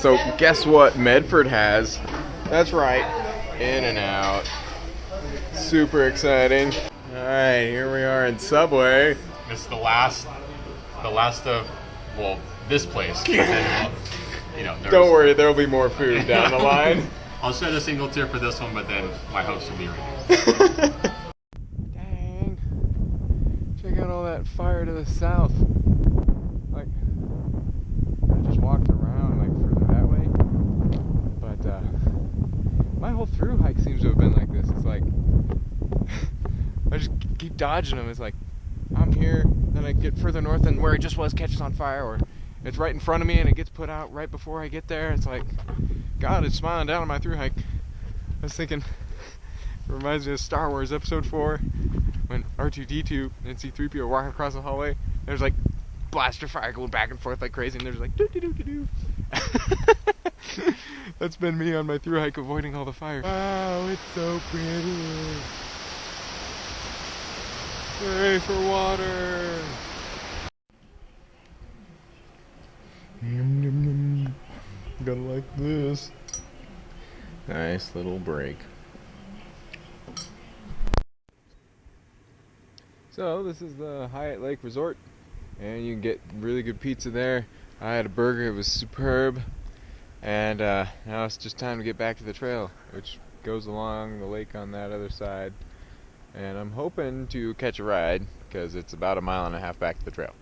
So guess what Medford has? That's right, In-N-Out. Super exciting. Alright, here we are in Subway. This is the last of, well, this place. Then, you know, don't worry, there'll be more food down the line. I'll set a single tier for this one, but then my host will be ready. Dang. Check out all that fire to the south. Like, I just walked around like further that way. But my whole through hike seems to have been like this. It's like I just keep dodging them. It's like I'm here, then I get further north and where it just was catches on fire, or it's right in front of me and it gets put out right before I get there. It's like God is smiling down on my through hike. I was thinking, it reminds me of Star Wars Episode 4 when R2-D2 and C-3PO are walking across the hallway. There's like blaster fire going back and forth like crazy, and there's like doo-doo-doo-doo-doo. That's been me on my through hike, avoiding all the fire. Wow, it's so pretty. Hooray for water. Gotta like this. Nice little break. So this is the Hyatt Lake Resort, and you can get really good pizza there. I had a burger, it was superb, and now it's just time to get back to the trail, which goes along the lake on that other side. And I'm hoping to catch a ride, because it's about 1.5 miles back to the trail,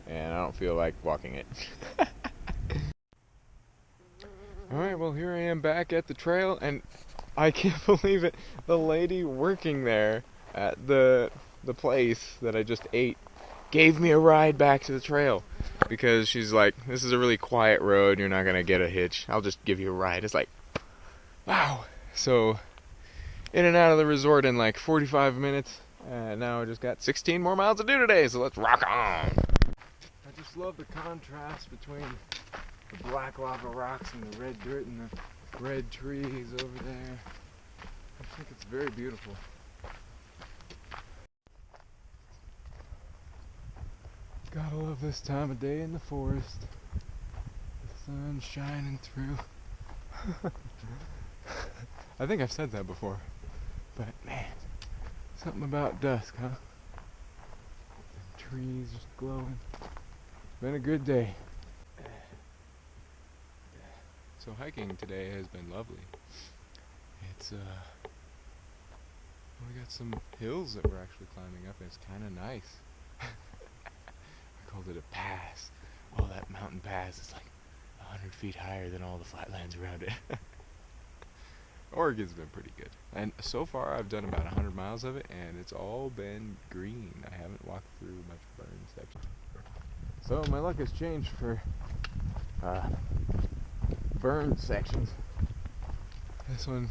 and I don't feel like walking it. Alright, well here I am back at the trail, and I can't believe it. The lady working there at the place that I just ate gave me a ride back to the trail, because she's like, this is a really quiet road, you're not gonna get a hitch, I'll just give you a ride. It's like, wow. So in and out of the resort in like 45 minutes, and now I just got 16 more miles to do today, so let's rock on. I just love the contrast between the black lava rocks and the red dirt and the red trees over there. I think it's very beautiful. Gotta love this time of day in the forest. The sun's shining through. I think I've said that before, but man, something about dusk, huh? The trees just glowing. Been a good day. So hiking today has been lovely. It's we got some hills that we're actually climbing up, and it's kind of nice. I called it a pass. Oh, that mountain pass is like 100 feet higher than all the flatlands around it. Oregon's been pretty good, and so far I've done about 100 miles of it, and it's all been green. I haven't walked through much burn section. So my luck has changed for burn sections. This one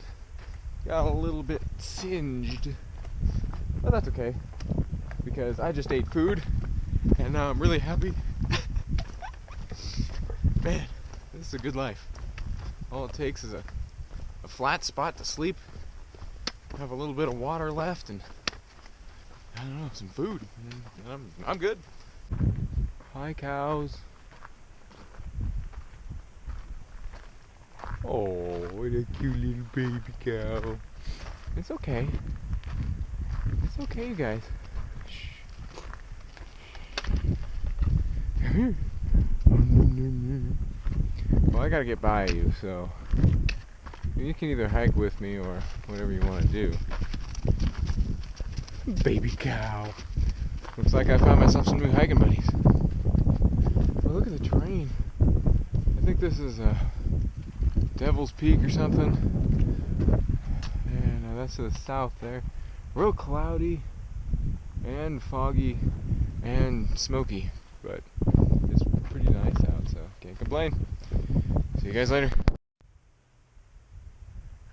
got a little bit singed, but that's okay, because I just ate food and now I'm really happy. Man, this is a good life. All it takes is a flat spot to sleep, have a little bit of water left, and I don't know, some food, and I'm good. Hi cows. Oh, what a cute little baby cow. It's okay. It's okay, you guys. Shh. Come here. Well, I gotta get by you, so you can either hike with me or whatever you want to do. Baby cow. Looks like I found myself some new hiking buddies. Oh, look at the terrain. I think this is Devil's Peak or something. And that's to the south there. Real cloudy and foggy and smoky, but it's pretty nice out, so can't complain. See you guys later.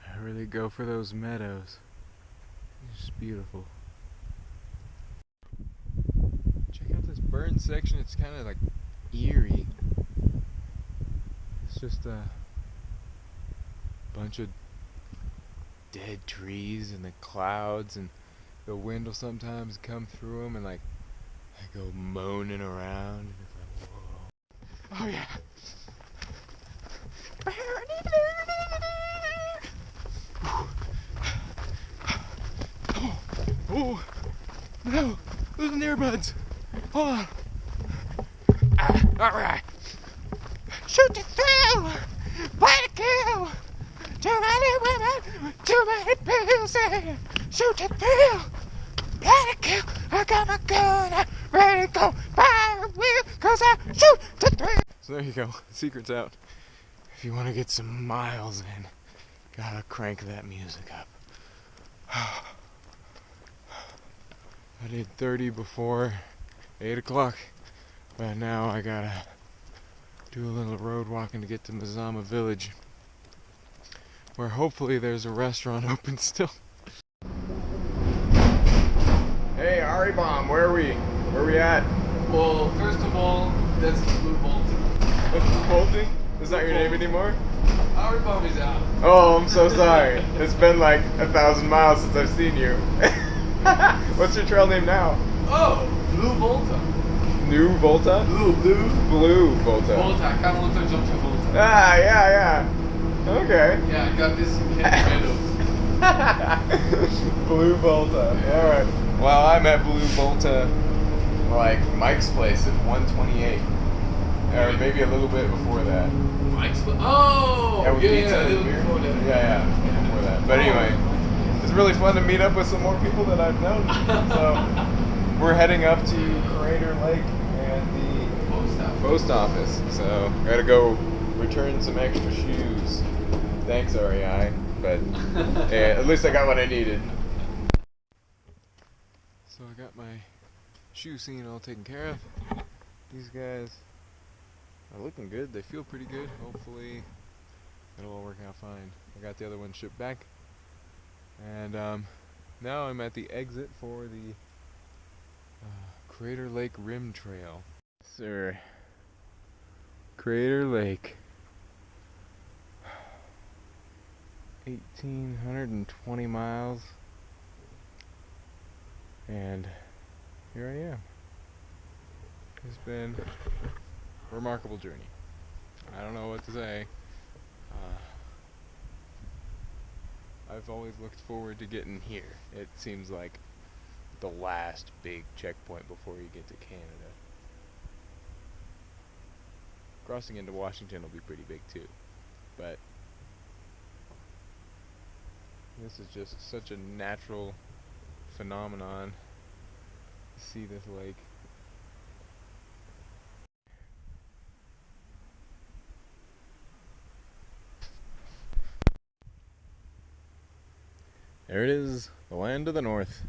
I really go for those meadows. It's just beautiful. Check out this burn section. It's kind of like eerie. It's just a bunch of dead trees and the clouds, and the wind will sometimes come through them and like go moaning around. And it's like, whoa. Oh yeah. Oh, no, losing the earbuds. Hold on. All right. Shoot the thrill, play the kill. Too many women, too many pills. Shoot the thrill, play the kill. I got my gun, I'm ready to go. Fire wheel, cause I shoot the thrill. So there you go, secret's out. If you want to get some miles in, gotta crank that music up. I did 30 before 8 o'clock, but now I gotta do a little road walking to get to Mazama Village, where hopefully there's a restaurant open still. Hey, Ari Bomb, where are we? Where are we at? Well, first of all, that's Blue Bolton. Blue Bolton? Is that your name anymore? Our bomb is out. Oh, I'm so sorry. It's been like 1,000 miles since I've seen you. What's your trail name now? Oh, Blue Volta. New Volta? Blue Volta. Volta, I kind of looked like jump to Volta. Ah, yeah. Okay. Yeah, I got this in Candy Meadows. Blue Volta. Alright. Well, I'm at Blue Volta, like Mike's place at 128. Or maybe a little bit before that. Mike's oh! Yeah, with pizza a and little beer. before that. Yeah, before that. But anyway, it's really fun to meet up with some more people that I've known. So, we're heading up to Crater Lake and the post office. So, gotta go return some extra shoes. Thanks, REI. But yeah, at least I got what I needed. So I got my shoe scene all taken care of. These guys are looking good. They feel pretty good. Hopefully it'll all work out fine. I got the other one shipped back. And now I'm at the exit for the Crater Lake Rim Trail. Sir, Crater Lake. 1,820 miles. And here I am. It's been a remarkable journey. I don't know what to say. I've always looked forward to getting here. It seems like the last big checkpoint before you get to Canada. Crossing into Washington will be pretty big too, but this is just such a natural phenomenon to see this lake. There it is, the land of the north.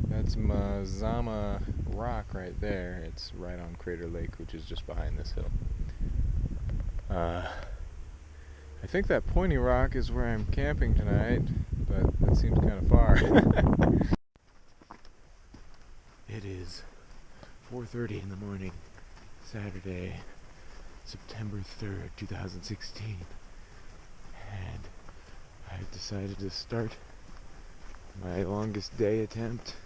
That's Mazama Rock right there. It's right on Crater Lake, which is just behind this hill. I think that pointy rock is where I'm camping tonight, but that seems kind of far. It is 4:30 in the morning, Saturday, September 3rd, 2016, and I've decided to start my longest day attempt.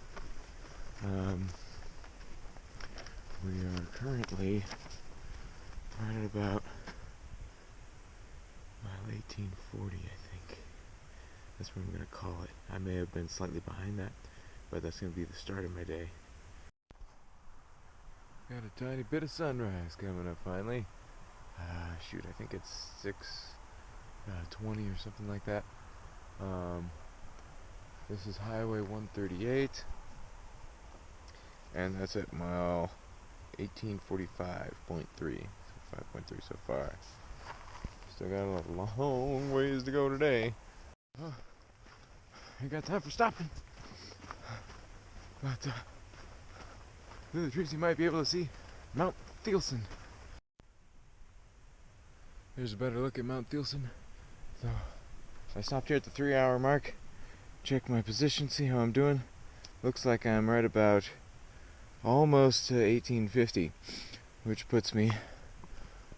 We are currently right at about mile 1840, I think. That's what I'm going to call it. I may have been slightly behind that, but that's going to be the start of my day. Got a tiny bit of sunrise coming up finally. Shoot, I think it's 6:20 or something like that. This is Highway 138, and that's at mile 1845.3. So 5.3 so far. Still got a long ways to go today. Oh, ain't got time for stopping. But through the trees you might be able to see Mount Thielsen. There's a better look at Mount Thielsen. So I stopped here at the 3-hour mark. Check my position, see how I'm doing. Looks like I'm right about almost to 1850, which puts me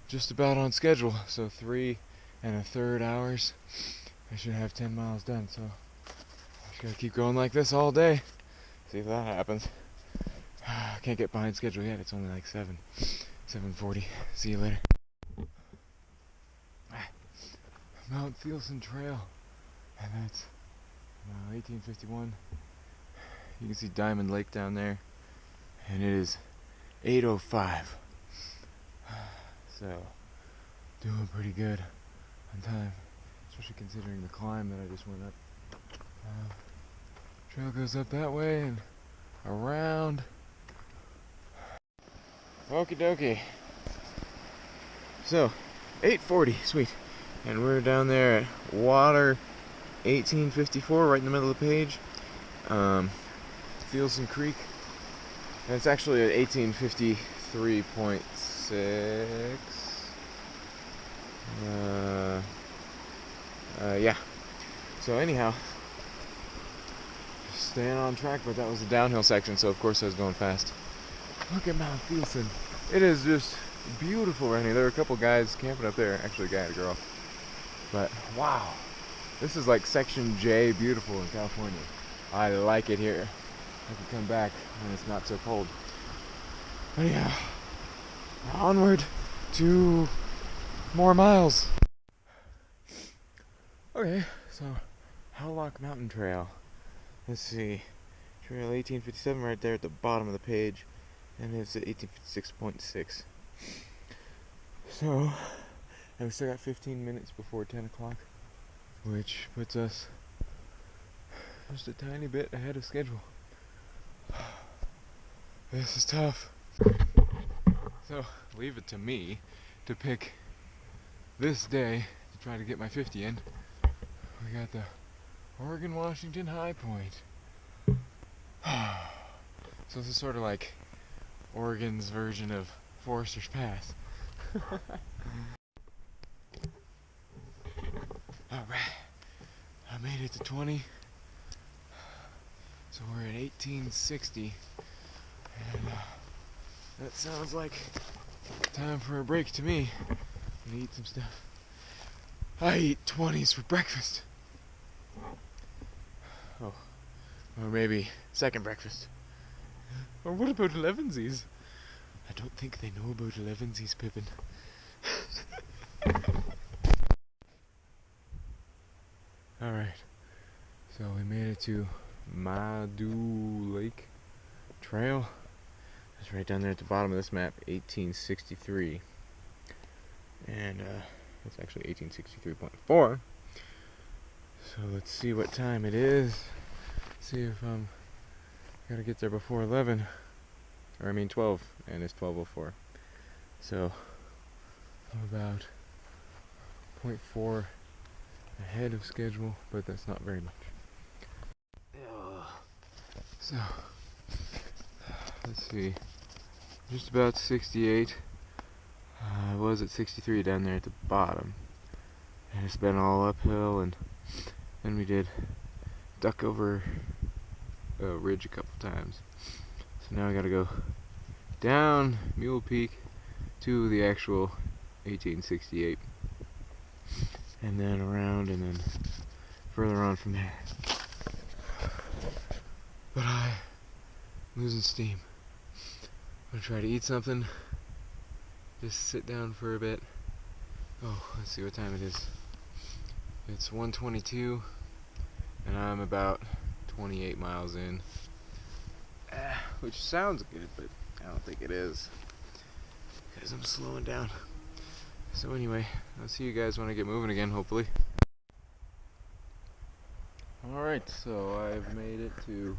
just about on schedule. So 3 1/3 hours, I should have 10 miles done. So I just gotta keep going like this all day. See if that happens. I can't get behind schedule yet. It's only like 7:40. See you later. Mount Thielsen Trail, and that's 1851. You can see Diamond Lake down there, and it is 8:05. So, doing pretty good on time, especially considering the climb that I just went up. Trail goes up that way and around. Okie dokie. So, 8:40, sweet. And we're down there at water 1854, right in the middle of the page. Fielson Creek. And it's actually at 1853.6. Yeah. So anyhow, staying on track, but that was the downhill section, so of course I was going fast. Look at Mount Fielson. It is just beautiful right here. There are a couple guys camping up there. Actually, a guy and a girl. But wow, this is like Section J beautiful in California. I like it here. I can come back when it's not so cold. But yeah, onward to more miles. Okay, so Howlock Mountain Trail. Let's see, Trail 1857 right there at the bottom of the page, and it's at 1856.6. So, and we still got 15 minutes before 10 o'clock, which puts us just a tiny bit ahead of schedule. This is tough. So, leave it to me to pick this day to try to get my 50 in. We got the Oregon-Washington High Point. So this is sort of like Oregon's version of Forester's Pass. Alright, I made it to 20. So we're at 1860. And that sounds like time for a break to me. I'm gonna eat some stuff. I eat 20s for breakfast. Oh, or maybe second breakfast. Or what about 11sies? I don't think they know about 11sies, Pippin. Alright, so we made it to Madu Lake Trail. It's right down there at the bottom of this map, 1863. And it's actually 1863.4. So let's see what time it is. See if gotta get there before 11. Or I mean 12, and it's 12:04. So I'm about 0.4 ahead of schedule, but that's not very much. So let's see, just about 68. I was at 63 down there at the bottom, and it's been all uphill, and then we did duck over a ridge a couple times. So now I gotta go down Mule Peak to the actual 1868, and then around, and then further on from there. But I'm losing steam. I'm gonna try to eat something, just sit down for a bit. Oh, let's see what time it is. It's 1:22, and I'm about 28 miles in, which sounds good, but I don't think it is, because I'm slowing down. So anyway, I'll see you guys when I get moving again, hopefully. Alright, so I've made it to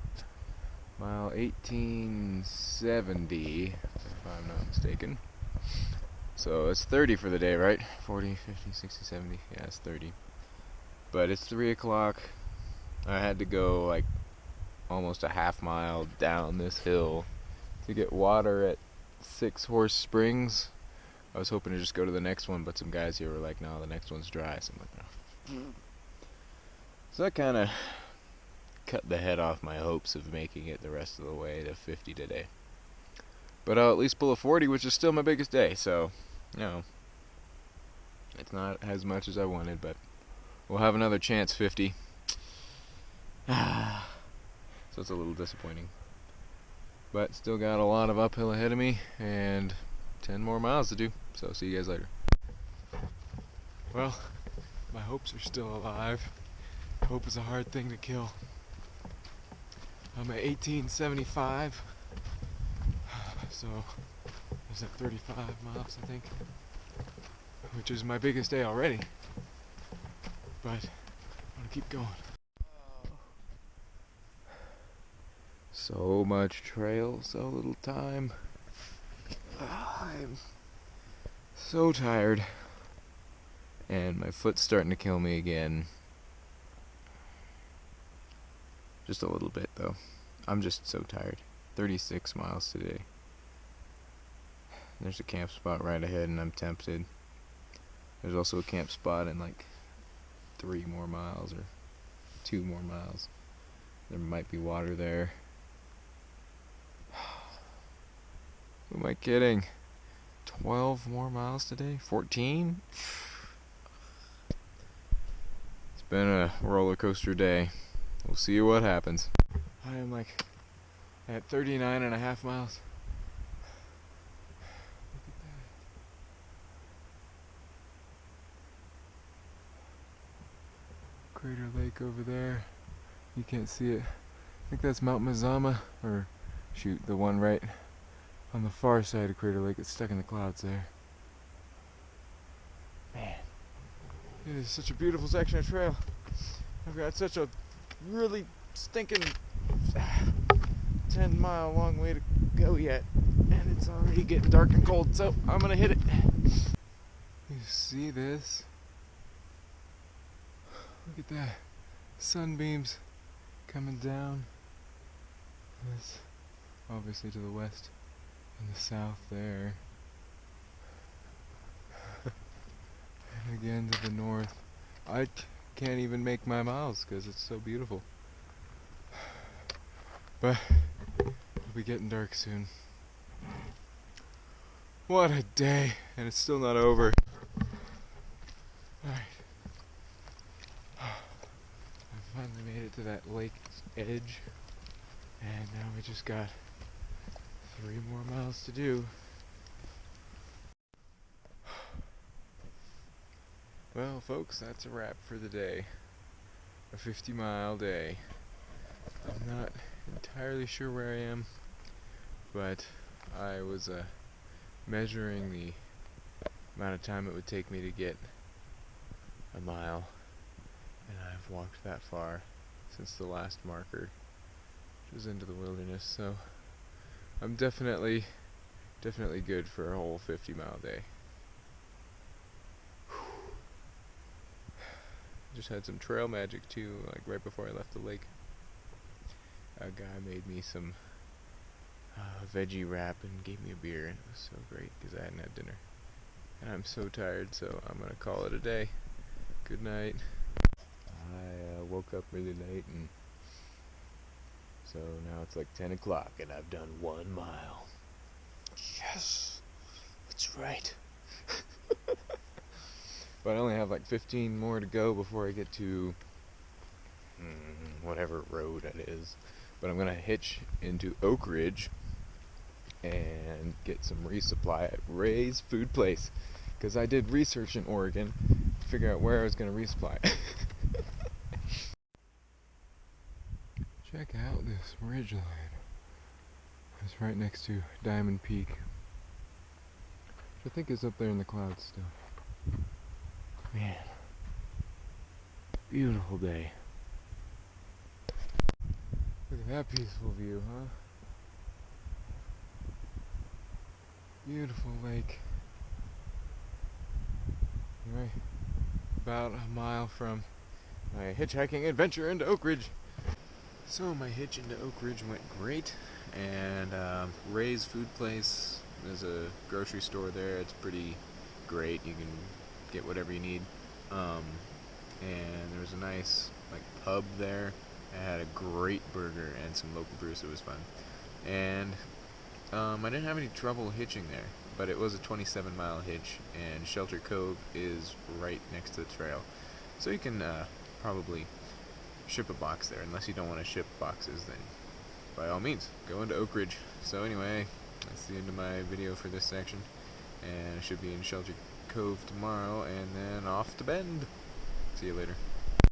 mile 1870, if I'm not mistaken. So it's 30 for the day, right? 40, 50, 60, 70, yeah, it's 30. But it's 3 o'clock. I had to go like almost a half mile down this hill to get water at 6 Horse Springs. I was hoping to just go to the next one, but some guys here were like, no, the next one's dry. So I'm like, no. So that kind of cut the head off my hopes of making it the rest of the way to 50 today. But I'll at least pull a 40, which is still my biggest day, so, you know, it's not as much as I wanted, but we'll have another chance 50. So it's a little disappointing. But still got a lot of uphill ahead of me, and 10 more miles to do, so see you guys later. Well, my hopes are still alive. Hope is a hard thing to kill. I'm at 1875, so I was at 35 miles, I think, which is my biggest day already, but I'm gonna keep going. So much trail, so little time. I'm so tired, and my foot's starting to kill me again. Just a little bit though. I'm just so tired. 36 miles today. There's a camp spot right ahead and I'm tempted. There's also a camp spot in like 3 more miles or 2 more miles. There might be water there. Who am I kidding? 12 more miles today? 14? It's been a roller coaster day. We'll see what happens. I am like at 39.5 miles. Look at that. Crater Lake over there. You can't see it. I think that's Mount Mazama, or shoot, the one right on the far side of Crater Lake. It's stuck in the clouds there. Man, it is such a beautiful section of trail. I've got such a really stinking 10-mile long way to go yet, and it's already getting dark and cold, so I'm gonna hit it. You see this? Look at that. Sunbeams coming down. That's obviously to the west and the south there. And again to the north. I can't even make my miles because it's so beautiful. But it'll be getting dark soon. What a day, and it's still not over. Alright. I finally made it to that lake edge, and now we just got 3 more miles to do. Well, folks, that's a wrap for the day. A 50-mile day. I'm not entirely sure where I am, but I was measuring the amount of time it would take me to get a mile, and I've walked that far since the last marker, which was into the wilderness, so I'm definitely good for a whole 50-mile day. Just had some trail magic too, like right before I left the lake. A guy made me some veggie wrap and gave me a beer, and it was so great because I hadn't had dinner. And I'm so tired, so I'm gonna call it a day. Good night. I woke up really late, and so now it's like 10 o'clock and I've done 1 mile. Yes, that's right. But I only have like 15 more to go before I get to whatever road it is. But I'm gonna hitch into Oak Ridge and get some resupply at Ray's Food Place, because I did research in Oregon to figure out where I was gonna resupply. Check out this ridge line. It's right next to Diamond Peak, which I think is up there in the clouds still. Man, beautiful day. Look at that peaceful view, huh? Beautiful lake. Right about a mile from my hitchhiking adventure into Oak Ridge. So my hitch into Oak Ridge went great, and Ray's Food Place, there's a grocery store there. It's pretty great. You can get whatever you need. And there was a nice pub there. I had a great burger and some local brews. It was fun. And I didn't have any trouble hitching there, but it was a 27-mile hitch, and Shelter Cove is right next to the trail. So you can probably ship a box there, unless you don't want to ship boxes, then by all means, go into Oak Ridge. So anyway, that's the end of my video for this section, and I should be in Shelter Cove tomorrow, and then off to Bend. See you later.